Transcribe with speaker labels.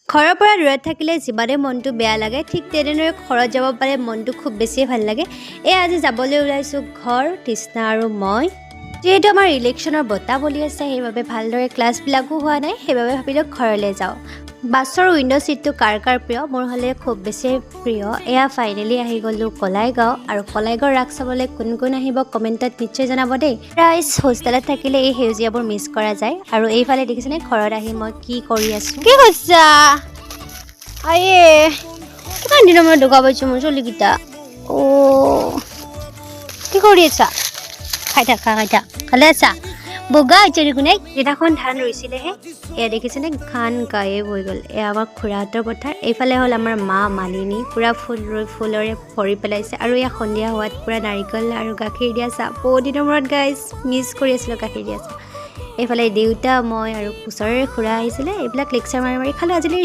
Speaker 1: ঘৰৰ পৰা দূৰত থাকিলে যিমানে মনটো বেয়া লাগে ঠিক তেনেদৰে ঘৰত যাব পাৰে মনটো খুব বেছিয়ে ভাল লাগে। আজি যাবলৈ ওলাইছোঁ ঘৰ তৃষ্ণা আৰু মই। যিহেতু আমাৰ ইলেকশ্যনৰ বঁটা বলি আছে সেইবাবে ভালদৰে ক্লাছবিলাকো হোৱা নাই, সেইবাবে ভাবিলোঁ ঘৰলৈ যাওঁ। বাছৰ উইণ্ড' ছিটটো কাৰ কাৰ প্ৰিয়? মোৰ হ'লে খুব বেছি প্ৰিয়। ফাইনেলি আহি গ'লোঁ কলাইগাঁও, আৰু কলাইগাঁও ৰাস চাবলৈ কোন কোন আহিব কমেণ্টত নিশ্চয় জনাব দেই। প্ৰাইজ হোষ্টেলত থাকিলে এই সেউজীয়াবোৰ মিছ কৰা যায়। আৰু এইফালে দেখিছেনে ঘৰত আহি মই কি কৰি আছোঁ। কি কৈছা কিমান দিনৰ মূৰত দোকা পাইছোঁ মোৰ চুলিকেইটা। কি কৰি আছা? খাই থাক ভালে আছা? বগা হৈছে দেখোন। দিনাখন ধান ৰুইছিলেহে, দেখিছেনে ধান গায়েব হৈ গ'ল। আমাৰ খুৰাহঁতৰ পথাৰ। এইফালে হ'ল আমাৰ মা মালিনী, পূৰা ফুল ৰুই ফুলৰে ভৰি পেলাইছে। আৰু সন্ধিয়া হোৱাত পূৰা নাৰিকল আৰু গাখীৰ দিয়া চাহ। বহুত দিনৰ মূৰত গাইজ মিছ কৰি আছিলোঁ গাখীৰ দিয়া চাহ। এইফালে দেউতা মই আৰু ওচৰৰে খুৰা আহিছিলে। এইবিলাক লেকচাৰ মাৰি খালোঁ আজিলৈ।